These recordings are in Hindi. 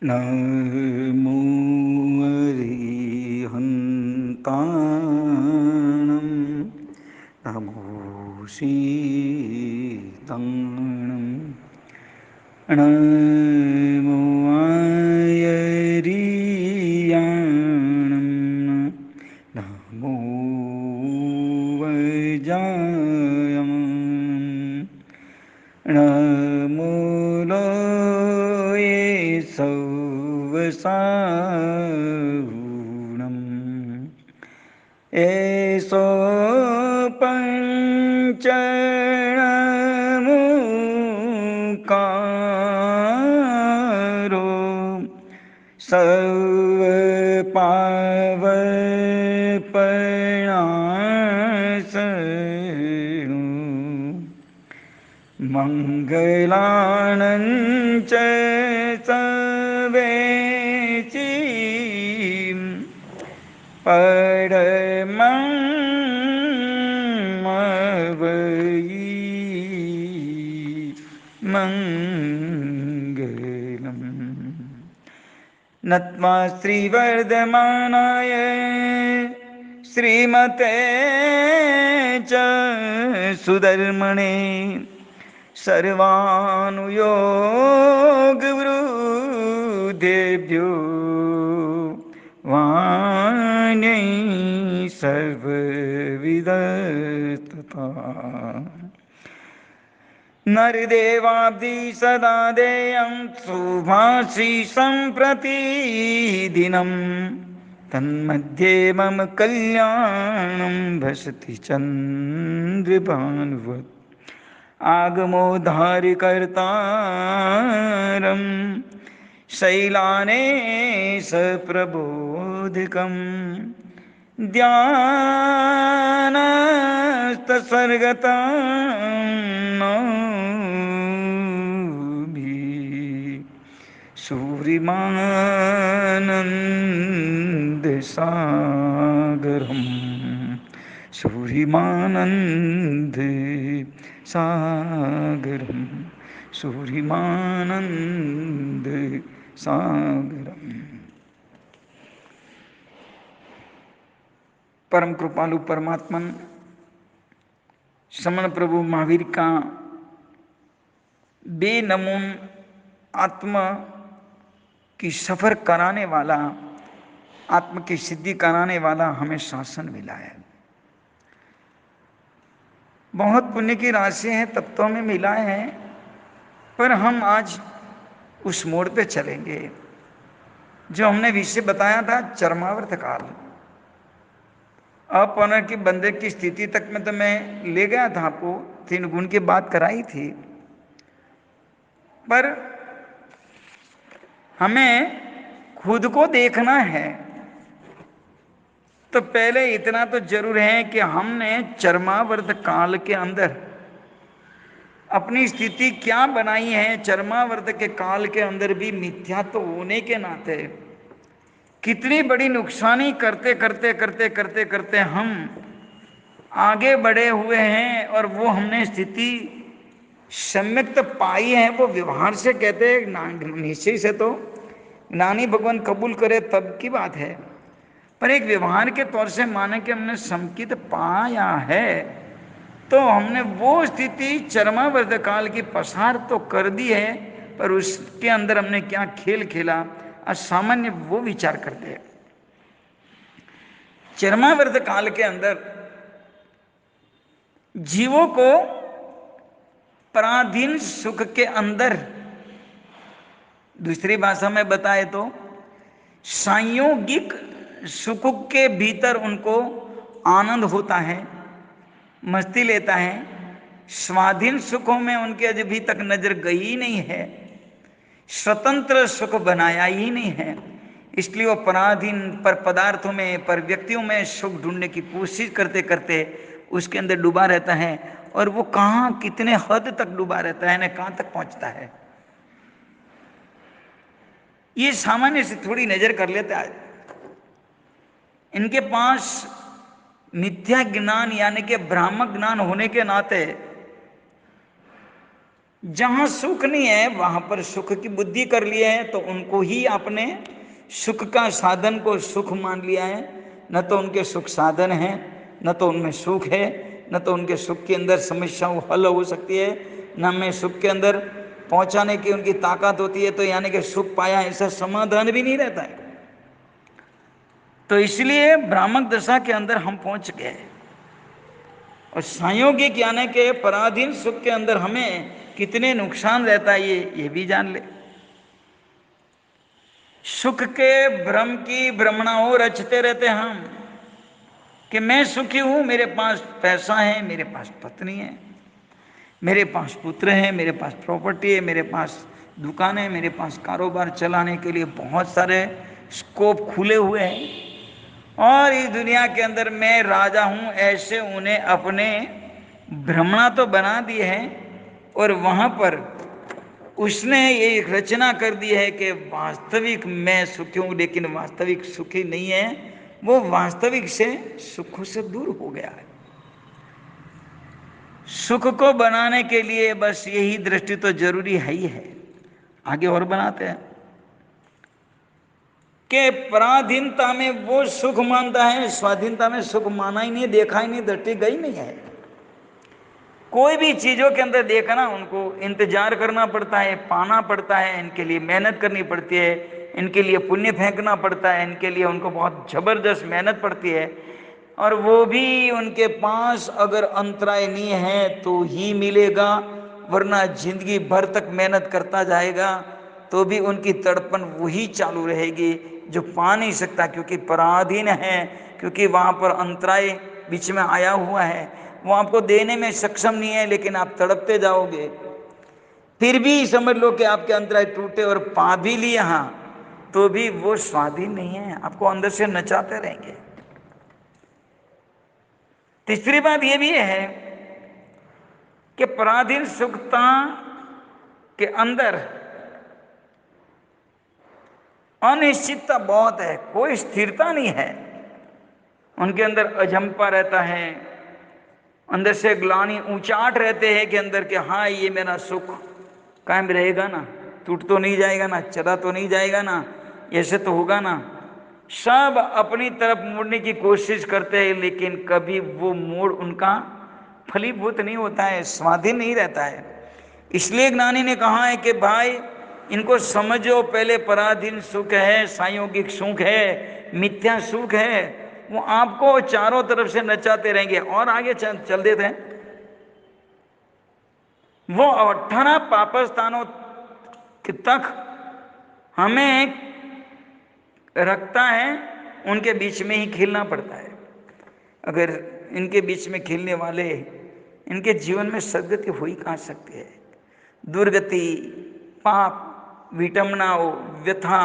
नमो अरिहन्ताणं नमो सीताणं नमो आयरियाणं नमो वज्रायं नमो लोये सवसावुणम् एषो पञ्चणमुकारो सर्वपावपणासनु मङ्गलानं च सवेचीं परममवयि मङ्गलम् नत्वा श्रीवर्धमानाय श्रीमते च सुधर्मणे सर्वानुयोगवृद्धेभ्यो वाण्यै सर्वविदस्तथा नरदेवाब्धि सदा देयं शुभाषि सम्प्रतिदिनं तन्मध्ये मम कल्याणं भसति चन्द्रभानुवत् आगमोद्धारकर्तारं शैलानेशप्रबोधकं ध्यानस्थसर्गतं नौमि सूरिमानन्दसागरम् सूरिमानन्दसागरम् सूरिमानन्दसागरम्। परम कृपालु परमात्मन समन प्रभु महावीर का बेनमून आत्मा की सफर कराने वाला, आत्म की सिद्धि कराने वाला हमें शासन मिला है। बहुत पुण्य की राशि है, तब तो हमें मिला है, पर हम आज उस मोड़ पे चलेंगे जो हमने विषय बताया था, चरमावर्त काल। अपौनर की बंदे की स्थिति तक में तो मैं ले गया था, आपको 3 गुण की बात कराई थी, पर हमें खुद को देखना है तो पहले इतना तो जरूर है कि हमने चरमावर्त काल के अंदर अपनी स्थिति क्या बनाई है। चरमावर्त के काल के अंदर भी मिथ्यात्व होने के नाते कितनी बड़ी नुकसानी करते करते करते करते करते हम आगे बढ़े हुए हैं, और वो हमने स्थिति सम्यक पाई है। वो व्यवहार से कहते हैं, निश्चय से तो ज्ञानी भगवान कबूल करे तब की बात है, पर एक व्यवहार के तौर से माने कि हमने समकित पाया है, तो हमने वो स्थिति चरमावर्त काल की पसार तो कर दी है, पर उसके अंदर हमने क्या खेल खेला, असामान्य वो विचार करते हैं। चरमावर्त काल के अंदर जीवों को पराधीन सुख के अंदर, दूसरी भाषा में बताए तो संयोगिक सुख के भीतर उनको आनंद होता है, मस्ती लेता है। स्वाधीन सुखों में उनके अभी तक नजर गई ही नहीं है, स्वतंत्र सुख बनाया ही नहीं है, इसलिए वो पराधीन पर पदार्थों में, पर व्यक्तियों में सुख ढूंढने की कोशिश करते करते उसके अंदर डूबा रहता है। और वो कहां कितने हद तक डूबा रहता है, ना कहां तक पहुंचता है, ये सामान्य से थोड़ी नजर कर लेता है। इनके पास मिथ्या ज्ञान यानी कि भ्रामक ज्ञान होने के नाते जहां सुख नहीं है वहां पर सुख की बुद्धि कर लिए है, तो उनको ही आपने सुख का साधन को सुख मान लिया है। न तो उनके सुख साधन है, न तो उनमें सुख है, न तो उनके सुख के अंदर समस्या हल हो सकती है, न में सुख के अंदर पहुंचाने की उनकी ताकत होती है। तो यानी कि सुख पाया ऐसा समाधान भी नहीं रहता है। तो इसलिए भ्रामक दशा के अंदर हम पहुंच गए। और संयोगिक यानी के पराधीन सुख के अंदर हमें कितने नुकसान रहता है ये भी जान ले। सुख के भ्रम की भ्रमणाओं रचते रहते हम कि मैं सुखी हूं, मेरे पास पैसा है, मेरे पास पत्नी है, मेरे पास पुत्र है, मेरे पास प्रॉपर्टी है, मेरे पास दुकान है, मेरे पास कारोबार चलाने के लिए बहुत सारे स्कोप खुले हुए हैं और इस दुनिया के अंदर मैं राजा हूं, ऐसे उन्हें अपने भ्रमणा तो बना दिए हैं। और वहां पर उसने ये रचना कर दी है कि वास्तविक मैं सुखी हूं, लेकिन वास्तविक सुखी नहीं है, वो वास्तविक से सुख से दूर हो गया है। सुख को बनाने के लिए बस यही दृष्टि तो जरूरी है ही है। आगे और बनाते हैं कि पराधीनता में वो सुख मानता है, स्वाधीनता में सुख माना ही नहीं, देखा ही नहीं, दृष्टि गई नहीं है। कोई भी चीजों के अंदर देखना, उनको इंतजार करना पड़ता है, पाना पड़ता है, इनके लिए मेहनत करनी पड़ती है, इनके लिए पुण्य फेंकना पड़ता है, इनके लिए उनको बहुत जबरदस्त मेहनत पड़ती है। और वो भी उनके पास अगर अंतराय नहीं है तो ही मिलेगा, वरना जिंदगी भर तक मेहनत करता जाएगा तो भी उनकी तड़पन वही चालू रहेगी जो पा नहीं सकता, क्योंकि पराधीन है, क्योंकि वहां पर अंतराय बीच में आया हुआ है, वो आपको देने में सक्षम नहीं है, लेकिन आप तड़पते जाओगे। फिर भी समझ लो कि आपके अंतराय टूटे और पा भी लिए हाँ, तो भी वो स्वाधीन नहीं है, आपको अंदर से नचाते रहेंगे। तीसरी बात यह भी है कि पराधीन सुखता के अंदर अनिश्चितता बहुत है, कोई स्थिरता नहीं है। उनके अंदर अजंपा रहता है, अंदर से ग्लानि ऊंचाट रहते हैं कि अंदर के हाँ ये मेरा सुख कायम रहेगा ना, टूट तो नहीं जाएगा ना, चला तो नहीं जाएगा ना, ऐसे तो होगा ना। सब अपनी तरफ मुड़ने की कोशिश करते हैं, लेकिन कभी वो मोड़ उनका फलीभूत नहीं होता है, स्वाधीन नहीं रहता है। इसलिए ज्ञानी ने कहा है कि भाई इनको समझो, पहले पराधीन सुख है, सांयोगिक सुख है, मिथ्या सुख है, वो आपको चारों तरफ से नचाते रहेंगे। और आगे चल देते हैं, वो 18 पापस्थानों तक हमें रखता है, उनके बीच में ही खेलना पड़ता है। अगर इनके बीच में खेलने वाले, इनके जीवन में सदगति हो ही कहाँ सकती है। दुर्गति, पाप, विटमनाओं, व्यथा,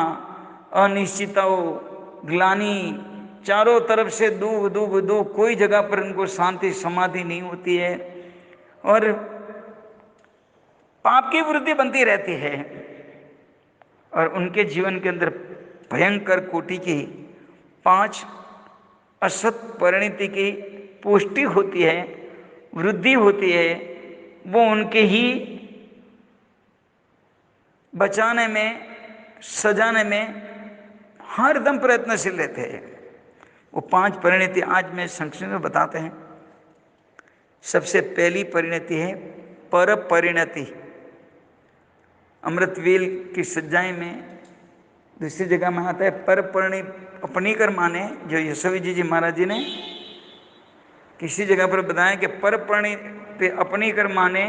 अनिश्चितताओं, ग्लानि, चारों तरफ से दुख दुख दुख, कोई जगह पर इनको शांति समाधि नहीं होती है और पाप की वृद्धि बनती रहती है। और उनके जीवन के अंदर भयंकर कोटि की 5 असत परिणति की पुष्टि होती है, वृद्धि होती है। वो उनके ही बचाने में, सजाने में हरदम प्रयत्नशील रहते हैं। वो 5 परिणति आज मैं संक्षेप में बताते हैं। सबसे पहली परिणति है पर परिणति। अमृतवेल की सज्जाएं में दूसरी जगह में आता है पर परिणि अपनी कर माने, जो यशोवी जी महाराज जी ने किसी जगह पर बताया कि पर परिणि अपनी कर माने,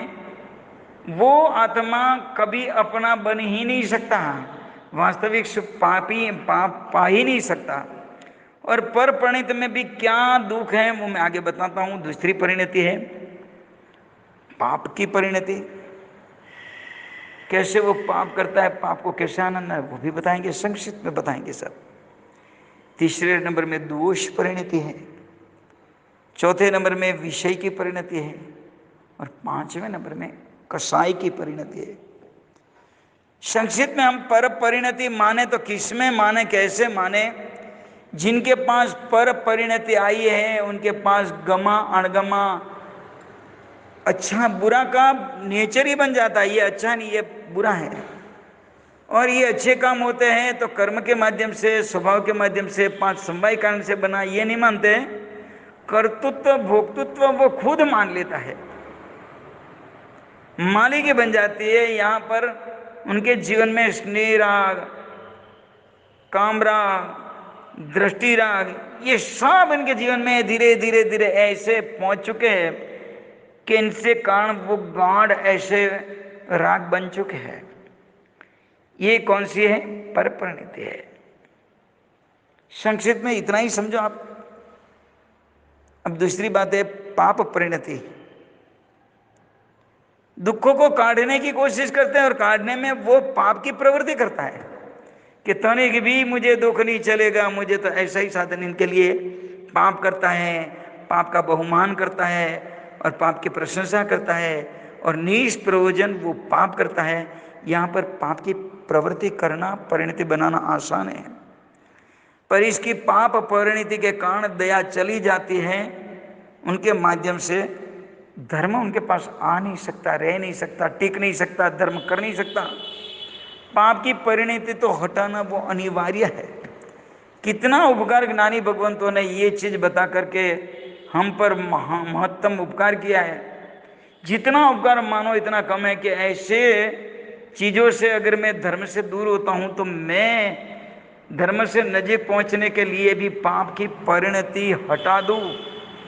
वो आत्मा कभी अपना बन ही नहीं सकता, वास्तविक सुख पा ही नहीं सकता। और पर परिणति में भी क्या दुख है वो मैं आगे बताता हूं। दूसरी परिणति है पाप की परिणति, कैसे वो पाप करता है, पाप को कैसे आनंद है वो भी बताएंगे, संक्षिप्त में बताएंगे सब। तीसरे नंबर में दोष परिणति है, चौथे नंबर में विषय की परिणति है और 5वें नंबर में कसाई की परिणति है। संक्षिप्त में हम पर परिणति माने तो किसमें माने, कैसे माने? जिनके पास पर परिणति आई है उनके पास गमा अणगमा अच्छा बुरा का नेचर ही बन जाता है, ये अच्छा नहीं ये बुरा है। और ये अच्छे काम होते हैं तो कर्म के माध्यम से, स्वभाव के माध्यम से, 5 समवाय कारण से बना, ये नहीं मानते। कर्तृत्व भोक्तृत्व वो खुद मान लेता है, मालिक ही बन जाती है। यहां पर उनके जीवन में स्नेह राग, काम राग, दृष्टि राग, ये सब इनके जीवन में धीरे धीरे धीरे ऐसे पहुंच चुके हैं कि इनसे कारण वो गाढ़ ऐसे राग बन चुके हैं। ये कौन सी है? पर परिणति है। संक्षिप्त में इतना ही समझो आप। अब दूसरी बात है पाप परिणति। दुखों को काटने की कोशिश करते हैं और काटने में वो पाप की प्रवृत्ति करता है कि तनिक भी मुझे दुख नहीं चलेगा, मुझे तो ऐसा ही साधन। इनके लिए पाप करता है, पाप का बहुमान करता है और पाप की प्रशंसा करता है और निष्प्रयोजन वो पाप करता है। यहाँ पर पाप की प्रवृत्ति करना, परिणति बनाना आसान है, पर इसकी पाप परिणति के कारण दया चली जाती है। उनके माध्यम से धर्म उनके पास आ नहीं सकता, रह नहीं सकता, टिक नहीं सकता, धर्म कर नहीं सकता। पाप की परिणति तो हटाना वो अनिवार्य है। कितना उपकार ज्ञानी भगवंतों ने ये चीज बता करके हम पर महत्तम उपकार किया है। जितना उपकार मानो इतना कम है कि ऐसे चीजों से अगर मैं धर्म से दूर होता हूं तो मैं धर्म से नजीक पहुंचने के लिए भी पाप की परिणति हटा दूं,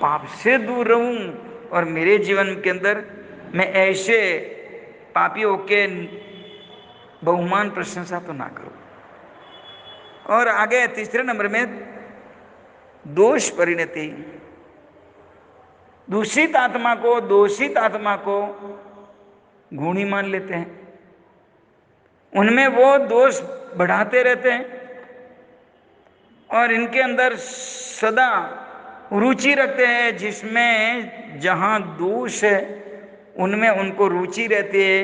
पाप से दूर रहूं और मेरे जीवन के अंदर मैं ऐसे पापियों के बहुमान प्रशंसा तो ना करूं। और आगे तीसरे नंबर में दोष परिणति। दूषित आत्मा को, दोषित आत्मा को गुणी मान लेते हैं, उनमें वो दोष बढ़ाते रहते हैं और इनके अंदर सदा रुचि रखते हैं। जिसमें जहां दोष है उनमें उनको रुचि रहती है,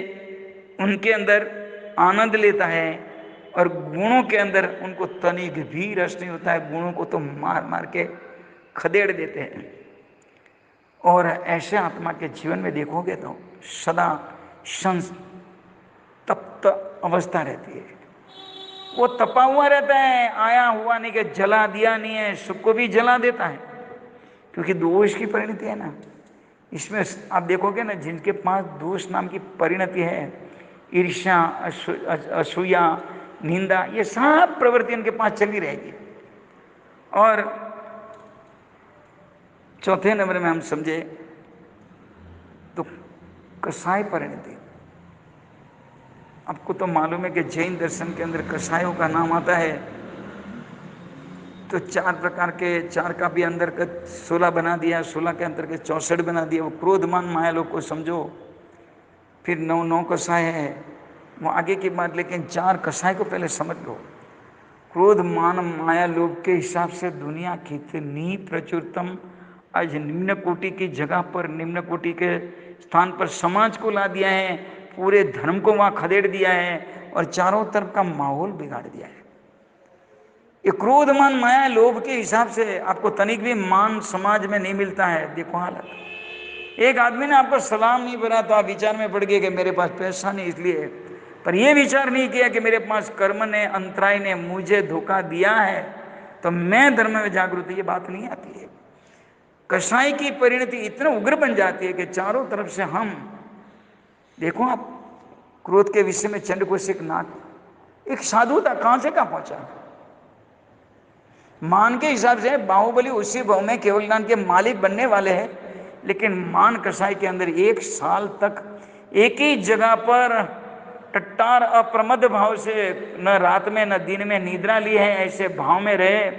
उनके अंदर आनंद लेता है और गुणों के अंदर उनको तनिक भी रस नहीं होता है। गुणों को तो मार मार के खदेड़ देते हैं। और ऐसे आत्मा के जीवन में देखोगे तो सदा संतप्त अवस्था रहती है। वो तपा हुआ रहता है, आया हुआ नहीं कि जला दिया नहीं है, सुख को भी जला देता है, क्योंकि दोष की परिणति है ना। इसमें आप देखोगे ना, जिनके पास दोष नाम की परिणति है, ईर्ष्या, असूया, निंदा, ये सब प्रवृत्ति उनके पास चली रहेगी। और चौथे नंबर में हम समझे तो कसाय परिणति। आपको तो मालूम है कि जैन दर्शन के अंदर कसायों का नाम आता है। तो 4 प्रकार के, 4 का भी अंतर्गत 16 बना दिया, 16 के अंतर्गत 64 बना दिया। वो क्रोधमान माया लोग को समझो, फिर 9 कसाय है, वो आगे की बात। लेकिन 4 कसाय को पहले समझ लो। क्रोध मान माया लोभ के हिसाब से दुनिया कितनी प्रचुरतम आज निम्न कोटि की जगह पर, निम्न कोटि के स्थान पर समाज को ला दिया है, पूरे धर्म को वहां खदेड़ दिया है और चारों तरफ का माहौल बिगाड़ दिया है। ये क्रोध मान माया लोभ के हिसाब से आपको तनिक भी मान समाज में नहीं मिलता है। देखो हालत। एक आदमी ने आपको सलाम नहीं भरा तो आप विचार में पड़ गए कि मेरे पास पैसा नहीं इसलिए, पर यह विचार नहीं किया कि मेरे पास कर्म ने, अंतराय ने मुझे धोखा दिया है तो मैं धर्म में जागृत। ये बात नहीं आती है। कसाई की परिणति इतना उग्र बन जाती है कि चारों तरफ से हम देखो। आप क्रोध के विषय में चंद्रकोशिक नाग एक साधु था, कहां से कहां पहुंचा। मान के हिसाब से बाहुबली उसी भाव में केवल ज्ञान के मालिक बनने वाले हैं, लेकिन मान कसाई के अंदर 1 साल तक एक ही जगह पर टट्टार अप्रमद भाव से न रात में न दिन में निद्रा ली है, ऐसे भाव में रहे।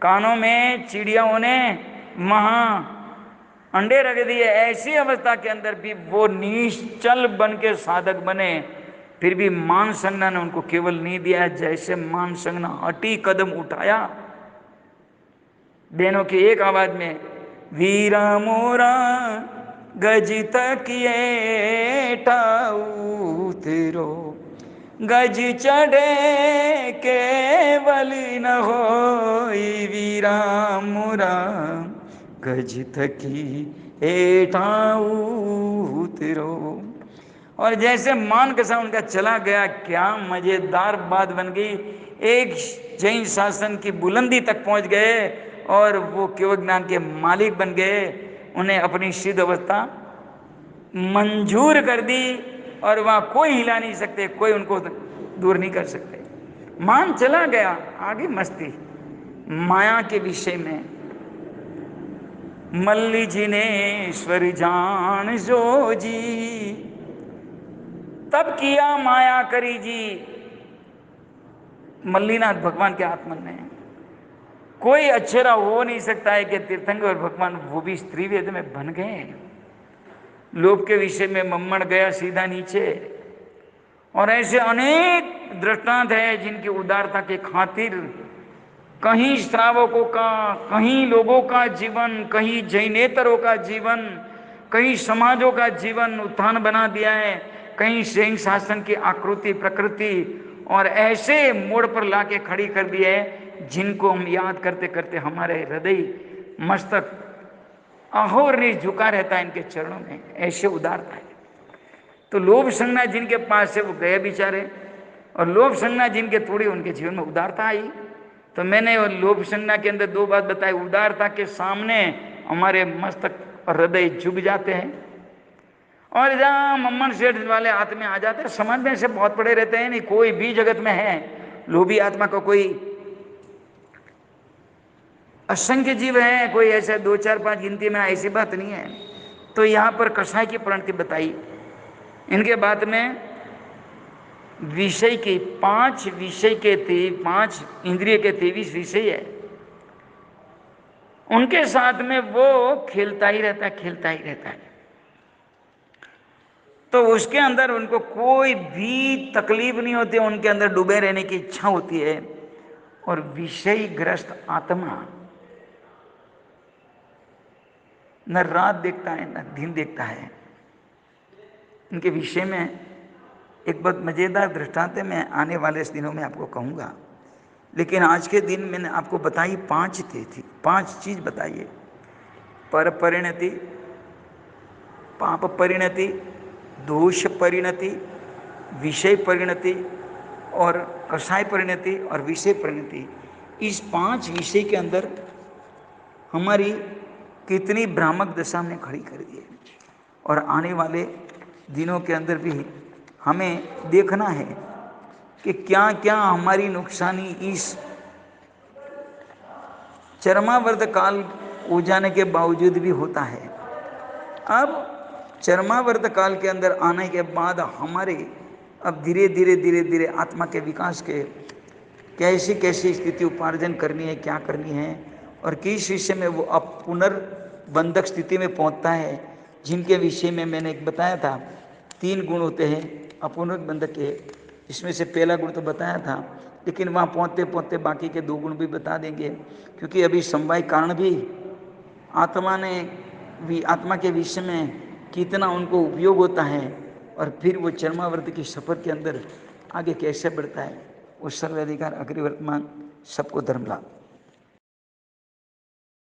कानों में चिड़ियाओं ने महा अंडे रख दिए। ऐसी अवस्था के अंदर भी वो निश्चल बन के साधक बने, फिर भी मान संज्ञा ने उनको केवल नहीं दिया। जैसे मान संज्ञा अटी कदम उठाया, बहनों की एक आवाज में, वीरा मोरा गज तकिए टाऊ तेरो, गज चढ़े केवल न होई वीरा मोरा, गज तकी हेठा उतरो। और जैसे मान कसा उनका चला गया, क्या मजेदार बात बन गई। एक जैन शासन की बुलंदी तक पहुंच गए और वो केवल ज्ञान के मालिक बन गए। उन्हें अपनी सिद्ध अवस्था मंजूर कर दी और वहां कोई हिला नहीं सकते, कोई उनको दूर नहीं कर सकते। मान चला गया, आगे मस्ती माया के विषय में। मल्ली जिनेश्वर जान जो जी, तब किया माया करी जी। मल्लीनाथ भगवान के आत्मन में कोई अक्षरा हो नहीं सकता है कि तीर्थंकर भगवान वो भी स्त्री वेद में बन गए। लोभ के विषय में मम्मण गया सीधा नीचे। और ऐसे अनेक दृष्टांत है जिनकी उदारता के खातिर कहीं श्रावकों का, कहीं लोगों का जीवन, कहीं जैनेतरों का जीवन, कहीं समाजों का जीवन उत्थान बना दिया है, कहीं सैन्य शासन की आकृति प्रकृति और ऐसे मोड़ पर लाके खड़ी कर दी है जिनको हम याद करते करते हमारे हृदय मस्तक अहोरनिश झुका रहता है इनके चरणों में। ऐसे उदारता है। तो लोभ संज्ञा जिनके पास से वो गए बेचारे, और लोभ संज्ञा जिनके थोड़ी उनके जीवन में उदारता आई। तो मैंने लोभ संज्ञा के अंदर दो बात बताई। उदारता के सामने हमारे मस्तक और हृदय झुक जाते हैं, और जहां मम्मन सेठ वाले आत्मे आ जाते हैं, समाज में ऐसे बहुत पड़े रहते हैं। नहीं कोई भी जगत में है लोभी आत्मा का कोई असंख्य जीव है, कोई ऐसे 2 4 5 गिनती में, ऐसी बात नहीं है। तो यहां पर कसाई की प्रणति बताई। इनके बाद में विषय की 5 विषय के 5 इंद्रिय के 23 विषय है। उनके साथ में वो खेलता ही रहता है, खेलता ही रहता है। तो उसके अंदर उनको कोई भी तकलीफ नहीं होती, उनके अंदर डूबे रहने की इच्छा होती है। और विषय ग्रस्त आत्मा न रात देखता है न दिन देखता है। इनके विषय में एक बहुत मजेदार दृष्टांत है, मैं आने वाले इस दिनों में आपको कहूंगा। लेकिन आज के दिन मैंने आपको बताई 5 थी 5 चीज बताइए। पर परिणति, पाप परिणति, दोष परिणति, विषय परिणति और कसाय परिणति और विषय परिणति। इस 5 विषय के अंदर हमारी कितनी भ्रामक दशा हमने खड़ी कर दी है। और आने वाले दिनों के अंदर भी हमें देखना है कि क्या क्या हमारी नुकसानी इस चरमावर्त काल हो जाने के बावजूद भी होता है। अब चरमावर्त काल के अंदर आने के बाद हमारे अब धीरे धीरे धीरे धीरे आत्मा के विकास के कैसी कैसी स्थिति उपार्जन करनी है, क्या करनी है, और किस विषय में वो अब पुनर्बंधक स्थिति में पहुंचता है, जिनके विषय में मैंने एक बताया था 3 गुण होते हैं अपुनर्बंधक के। इसमें से पहला गुण तो बताया था, लेकिन वहाँ पहुँचते पहुँचते बाकी के 2 गुण भी बता देंगे, क्योंकि अभी समवाय कारण भी आत्मा के विषय में कितना उनको उपयोग होता है, और फिर वो चरमावर्त की सफर के अंदर आगे कैसे बढ़ता है। वो सर्वाधिकार अग्नि वर्तमान सबको धर्म लाभ।